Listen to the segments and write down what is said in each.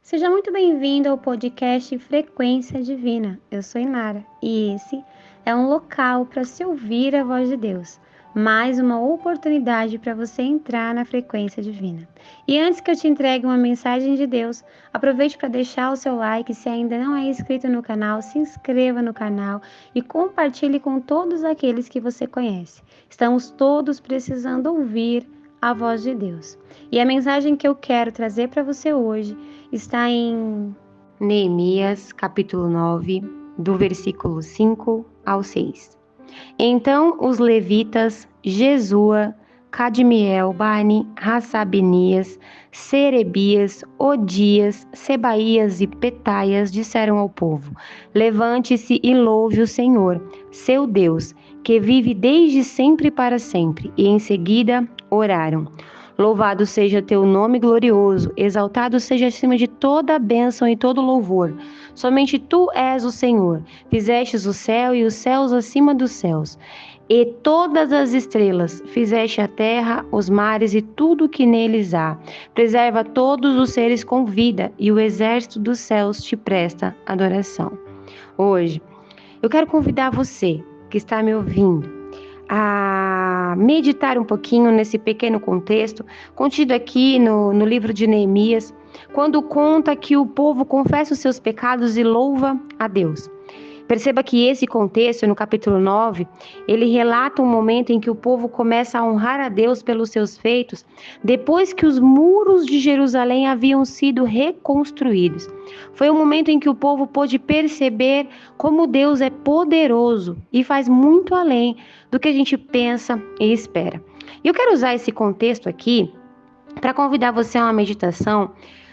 Seja muito bem-vindo ao podcast Frequência Divina. Eu sou Inara e esse é um local para se ouvir a voz de Deus, mais uma oportunidade para você entrar na frequência divina. E antes que eu te entregue uma mensagem de Deus, aproveite para deixar o seu like. Se ainda não é inscrito no canal, se inscreva no canal e compartilhe com todos aqueles que você conhece. Estamos todos precisando ouvir a voz de Deus. E a mensagem que eu quero trazer para você hoje está em Neemias, capítulo 9, do versículo 5 ao 6. Então os levitas, Jesua, Cadmiel, Bani, Hassabnias, Serebias, Odias, Sebaías e Petaias disseram ao povo: Levante-se e louve o Senhor, seu Deus, que vive desde sempre para sempre. E em seguida oraram: Louvado seja teu nome glorioso, exaltado seja acima de toda a bênção e todo louvor. Somente tu és o Senhor. Fizestes o céu e os céus acima dos céus, e todas as estrelas. Fizeste a terra, os mares e tudo o que neles há. Preserva todos os seres com vida, e o exército dos céus te presta adoração. Hoje, eu quero convidar você que está me ouvindo a meditar um pouquinho nesse pequeno contexto contido aqui no livro de Neemias, quando conta que o povo confessa os seus pecados e louva a Deus. Perceba que esse contexto, no capítulo 9, ele relata um momento em que o povo começa a honrar a Deus pelos seus feitos, depois que os muros de Jerusalém haviam sido reconstruídos. Foi um momento em que o povo pôde perceber como Deus é poderoso e faz muito além do que a gente pensa e espera. E eu quero usar esse contexto aqui para convidar você a uma meditação,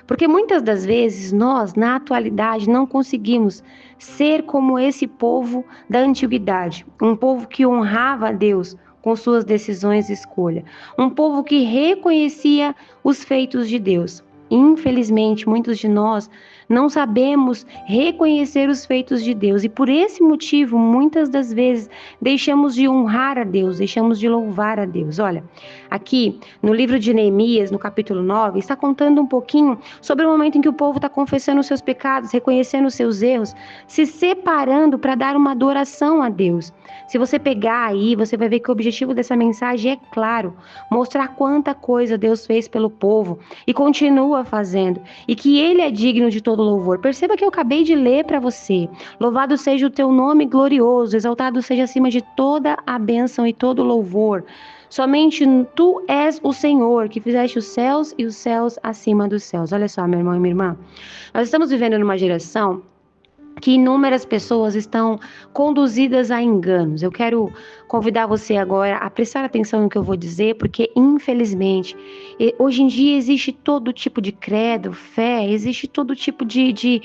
porque muitas das vezes nós, na atualidade, não conseguimos ser como esse povo da antiguidade, um povo que honrava a Deus com suas decisões e escolha, um povo que reconhecia os feitos de Deus. Infelizmente, muitos de nós não sabemos reconhecer os feitos de Deus e por esse motivo, muitas das vezes, deixamos de honrar a Deus, deixamos de louvar a Deus. Olha, aqui no livro de Neemias, no capítulo 9, está contando um pouquinho sobre o momento em que o povo está confessando os seus pecados, reconhecendo os seus erros, se separando para dar uma adoração a Deus. Se você pegar aí, você vai ver que o objetivo dessa mensagem é claro, mostrar quanta coisa Deus fez pelo povo e continua fazendo, e que Ele é digno de todo louvor. Perceba que eu acabei de ler para você: louvado seja o teu nome glorioso, exaltado seja acima de toda a bênção e todo louvor. Somente tu és o Senhor, que fizeste os céus e os céus acima dos céus. Olha só, meu irmão e minha irmã, nós estamos vivendo numa geração que inúmeras pessoas estão conduzidas a enganos. Eu quero convidar você agora a prestar atenção no que eu vou dizer, porque infelizmente hoje em dia existe todo tipo de credo, fé, existe todo tipo de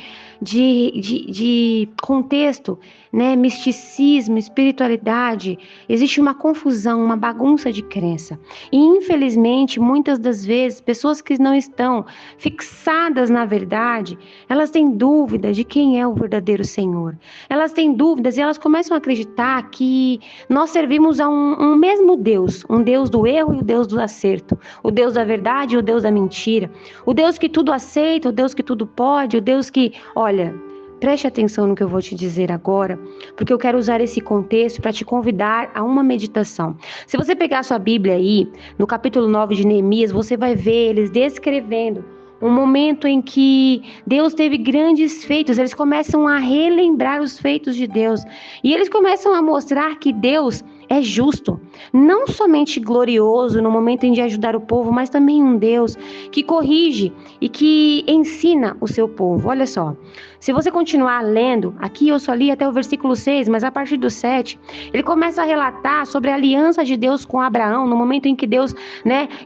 contexto, né? Misticismo, espiritualidade, existe uma confusão, uma bagunça de crença. E infelizmente, muitas das vezes, pessoas que não estão fixadas na verdade, elas têm dúvida de quem é o verdadeiro Senhor. Elas têm dúvidas e elas começam a acreditar que nós servimos a um mesmo Deus, um Deus do erro e o Deus do acerto, o Deus da verdade e o Deus da mentira, o Deus que tudo aceita, o Deus que tudo pode, o Deus que, olha, preste atenção no que eu vou te dizer agora, porque eu quero usar esse contexto para te convidar a uma meditação. Se você pegar sua Bíblia aí, no capítulo 9 de Neemias, você vai ver eles descrevendo um momento em que Deus teve grandes feitos. Eles começam a relembrar os feitos de Deus. E eles começam a mostrar que Deus é justo, não somente glorioso no momento em de ajudar o povo, mas também um Deus que corrige e que ensina o seu povo. Olha só, se você continuar lendo, aqui eu só li até o versículo 6, mas a partir do 7, ele começa a relatar sobre a aliança de Deus com Abraão, no momento em que Deus,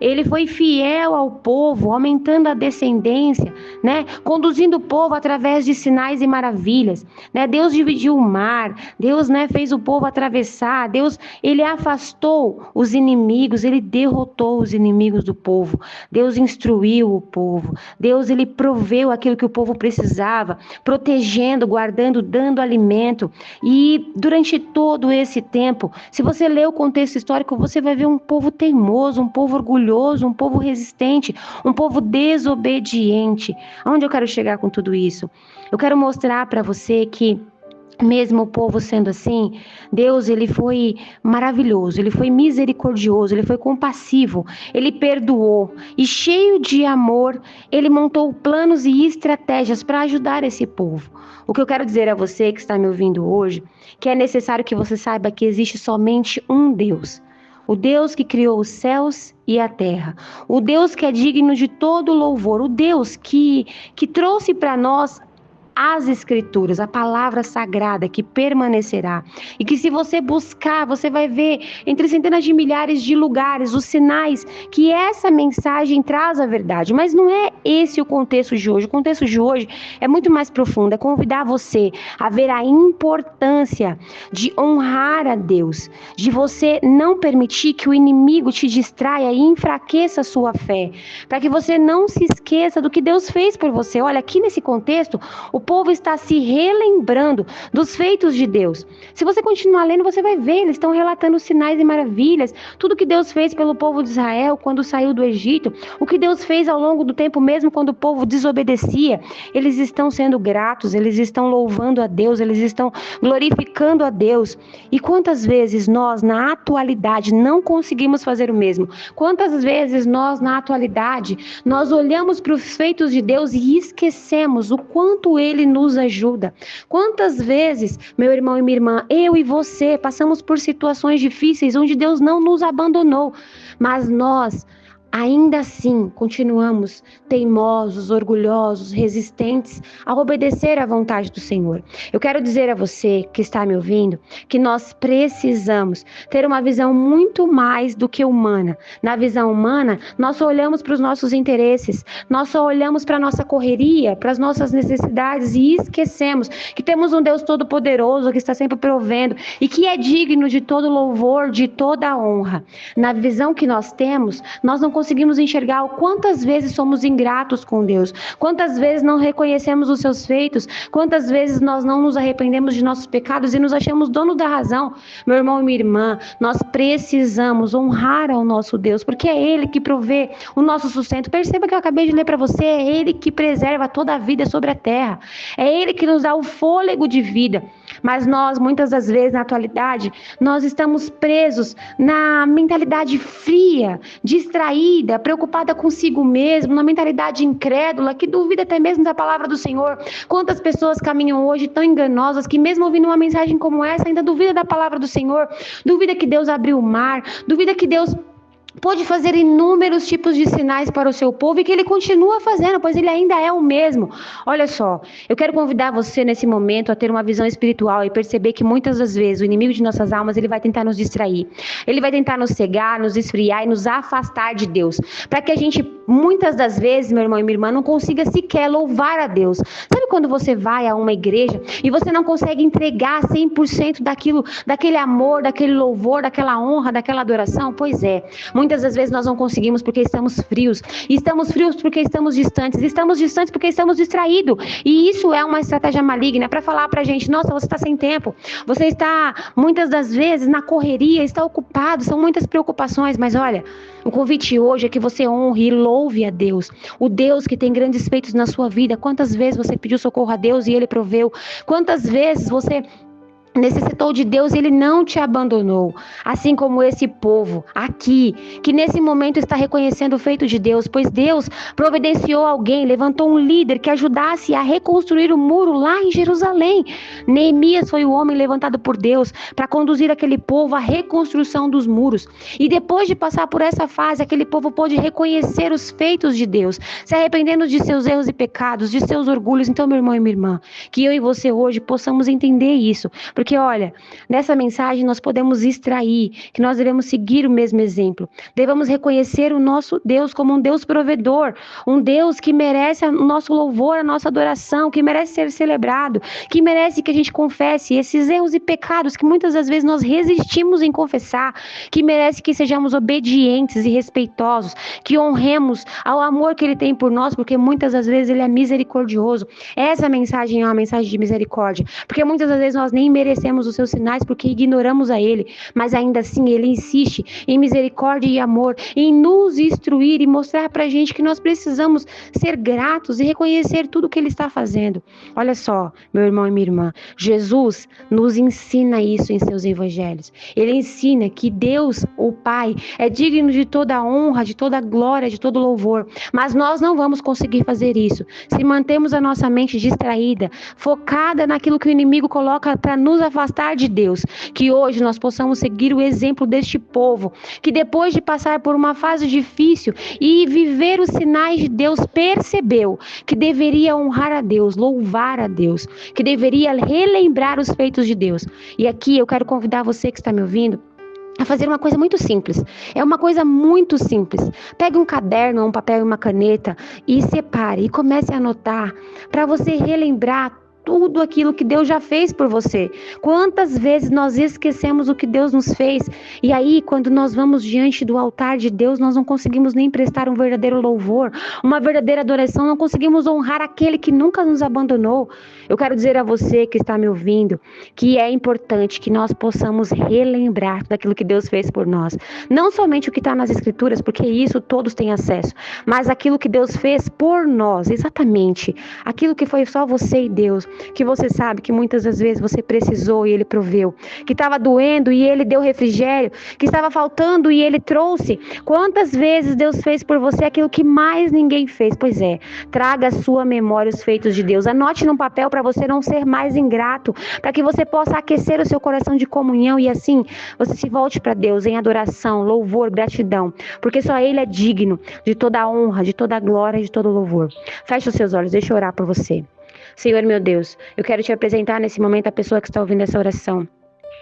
ele foi fiel ao povo, aumentando a descendência, conduzindo o povo através de sinais e maravilhas, Deus dividiu o mar, Deus, fez o povo atravessar, Deus, ele afastou os inimigos, ele derrotou os inimigos do povo, Deus instruiu o povo, Deus, ele proveu aquilo que o povo precisava, protegendo, guardando, dando alimento. E durante todo esse tempo, se você ler o contexto histórico, você vai ver um povo teimoso, um povo orgulhoso, um povo resistente, um povo desobediente. Aonde eu quero chegar com tudo isso? Eu quero mostrar para você que mesmo o povo sendo assim, Deus, ele foi maravilhoso, ele foi misericordioso, ele foi compassivo, ele perdoou e cheio de amor, ele montou planos e estratégias para ajudar esse povo. O que eu quero dizer a você que está me ouvindo hoje, que é necessário que você saiba que existe somente um Deus. O Deus que criou os céus e a terra, o Deus que é digno de todo louvor, o Deus que trouxe para nós as escrituras, a palavra sagrada que permanecerá, e que se você buscar, você vai ver entre centenas de milhares de lugares os sinais que essa mensagem traz a verdade. Mas não é esse o contexto de hoje. O contexto de hoje é muito mais profundo, é convidar você a ver a importância de honrar a Deus, de você não permitir que o inimigo te distraia e enfraqueça a sua fé, para que você não se esqueça do que Deus fez por você. Olha, aqui nesse contexto, o povo está se relembrando dos feitos de Deus. Se você continuar lendo, você vai ver, eles estão relatando sinais e maravilhas, tudo que Deus fez pelo povo de Israel quando saiu do Egito, o que Deus fez ao longo do tempo, mesmo quando o povo desobedecia. Eles estão sendo gratos, eles estão louvando a Deus, eles estão glorificando a Deus. E quantas vezes nós, na atualidade, não conseguimos fazer o mesmo? Quantas vezes nós, na atualidade, nós olhamos para os feitos de Deus e esquecemos o quanto Ele nos ajuda? Quantas vezes, meu irmão e minha irmã, eu e você passamos por situações difíceis onde Deus não nos abandonou, mas nós ainda assim continuamos teimosos, orgulhosos, resistentes a obedecer à vontade do Senhor. Eu quero dizer a você que está me ouvindo que nós precisamos ter uma visão muito mais do que humana. Na visão humana, nós só olhamos para os nossos interesses, nós só olhamos para a nossa correria, para as nossas necessidades e esquecemos que temos um Deus todo-poderoso que está sempre provendo e que é digno de todo louvor, de toda honra. Na visão que nós temos, nós não conseguimos enxergar o quantas vezes somos ingratos com Deus, quantas vezes não reconhecemos os seus feitos, quantas vezes nós não nos arrependemos de nossos pecados e nos achamos donos da razão. Meu irmão e minha irmã, nós precisamos honrar ao nosso Deus, porque é Ele que provê o nosso sustento. Perceba que eu acabei de ler para você, é Ele que preserva toda a vida sobre a terra, é Ele que nos dá o fôlego de vida. Mas nós, muitas das vezes, na atualidade, nós estamos presos na mentalidade fria, distraída, preocupada consigo mesmo, na mentalidade incrédula, que duvida até mesmo da palavra do Senhor. Quantas pessoas caminham hoje tão enganosas, que mesmo ouvindo uma mensagem como essa, ainda duvida da palavra do Senhor, duvida que Deus abriu o mar, duvida que Deus pode fazer inúmeros tipos de sinais para o seu povo e que Ele continua fazendo, pois Ele ainda é o mesmo. Olha só, eu quero convidar você nesse momento a ter uma visão espiritual e perceber que muitas das vezes o inimigo de nossas almas, ele vai tentar nos distrair, ele vai tentar nos cegar, nos esfriar e nos afastar de Deus, para que a gente, muitas das vezes, meu irmão e minha irmã, não consiga sequer louvar a Deus. Sabe quando você vai a uma igreja e você não consegue entregar 100% daquele amor, daquele louvor, daquela honra, daquela adoração? Pois é, muitas das vezes nós não conseguimos porque estamos frios. E estamos frios porque estamos distantes. E estamos distantes porque estamos distraídos. E isso é uma estratégia maligna para falar pra gente: nossa, você está sem tempo. Você está, muitas das vezes, na correria, está ocupado. São muitas preocupações. Mas olha, o convite hoje é que você honre e louve a Deus. O Deus que tem grandes feitos na sua vida. Quantas vezes você pediu socorro a Deus e Ele proveu? Quantas vezes você necessitou de Deus e Ele não te abandonou, assim como esse povo aqui, que nesse momento está reconhecendo o feito de Deus, pois Deus providenciou alguém, levantou um líder que ajudasse a reconstruir o muro lá em Jerusalém. Neemias foi o homem levantado por Deus para conduzir aquele povo à reconstrução dos muros, e depois de passar por essa fase, aquele povo pôde reconhecer os feitos de Deus, se arrependendo de seus erros e pecados, de seus orgulhos. Então, meu irmão e minha irmã, que eu e você hoje possamos entender isso, porque Porque olha, nessa mensagem nós podemos extrair que nós devemos seguir o mesmo exemplo. Devemos reconhecer o nosso Deus como um Deus provedor, um Deus que merece o nosso louvor, a nossa adoração, que merece ser celebrado, que merece que a gente confesse esses erros e pecados que muitas das vezes nós resistimos em confessar, que merece que sejamos obedientes e respeitosos, que honremos ao amor que Ele tem por nós, porque muitas das vezes Ele é misericordioso. Essa mensagem é uma mensagem de misericórdia, porque muitas das vezes nós nem merecemos os seus sinais porque ignoramos a Ele, mas ainda assim Ele insiste em misericórdia e amor, em nos instruir e mostrar pra gente que nós precisamos ser gratos e reconhecer tudo que Ele está fazendo. Olha só, meu irmão e minha irmã, Jesus nos ensina isso em seus evangelhos. Ele ensina que Deus, o Pai, é digno de toda a honra, de toda a glória, de todo louvor, mas nós não vamos conseguir fazer isso se mantemos a nossa mente distraída, focada naquilo que o inimigo coloca para nos afastar de Deus. Que hoje nós possamos seguir o exemplo deste povo, que depois de passar por uma fase difícil e viver os sinais de Deus, percebeu que deveria honrar a Deus, louvar a Deus, que deveria relembrar os feitos de Deus. E aqui eu quero convidar você que está me ouvindo a fazer uma coisa muito simples. É uma coisa muito simples. Pegue um caderno, um papel e uma caneta e separe e comece a anotar para você relembrar tudo aquilo que Deus já fez por você. Quantas vezes nós esquecemos o que Deus nos fez? E aí, quando nós vamos diante do altar de Deus, nós não conseguimos nem prestar um verdadeiro louvor, uma verdadeira adoração, não conseguimos honrar aquele que nunca nos abandonou. Eu quero dizer a você que está me ouvindo que é importante que nós possamos relembrar tudo aquilo que Deus fez por nós. Não somente o que está nas Escrituras, porque isso todos têm acesso, mas aquilo que Deus fez por nós, exatamente. Aquilo que foi só você e Deus, que você sabe que muitas das vezes você precisou e Ele proveu, que estava doendo e Ele deu refrigério, que estava faltando e Ele trouxe. Quantas vezes Deus fez por você aquilo que mais ninguém fez? Pois é, traga à sua memória os feitos de Deus. Anote num papel para você não ser mais ingrato, para que você possa aquecer o seu coração de comunhão e assim você se volte para Deus em adoração, louvor, gratidão, porque só Ele é digno de toda a honra, de toda a glória e de todo o louvor. Feche os seus olhos, deixa eu orar por você. Senhor meu Deus, eu quero te apresentar nesse momento a pessoa que está ouvindo essa oração.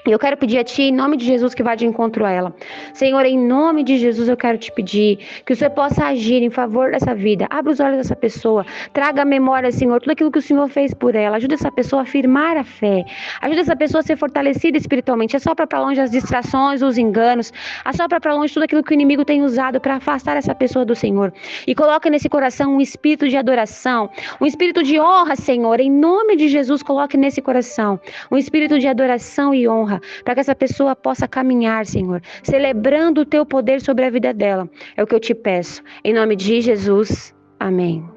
Eu quero pedir a Ti, em nome de Jesus, que vá de encontro a ela. Senhor, em nome de Jesus, eu quero te pedir que o Senhor possa agir em favor dessa vida. Abra os olhos dessa pessoa. Traga à memória, Senhor, tudo aquilo que o Senhor fez por ela. Ajuda essa pessoa a firmar a fé. Ajuda essa pessoa a ser fortalecida espiritualmente. Assopra para longe as distrações, os enganos. Assopra para longe tudo aquilo que o inimigo tem usado para afastar essa pessoa do Senhor. E coloca nesse coração um espírito de adoração, um espírito de honra, Senhor. Em nome de Jesus, coloque nesse coração um espírito de adoração e honra, para que essa pessoa possa caminhar, Senhor, celebrando o Teu poder sobre a vida dela. É o que eu te peço. Em nome de Jesus, amém.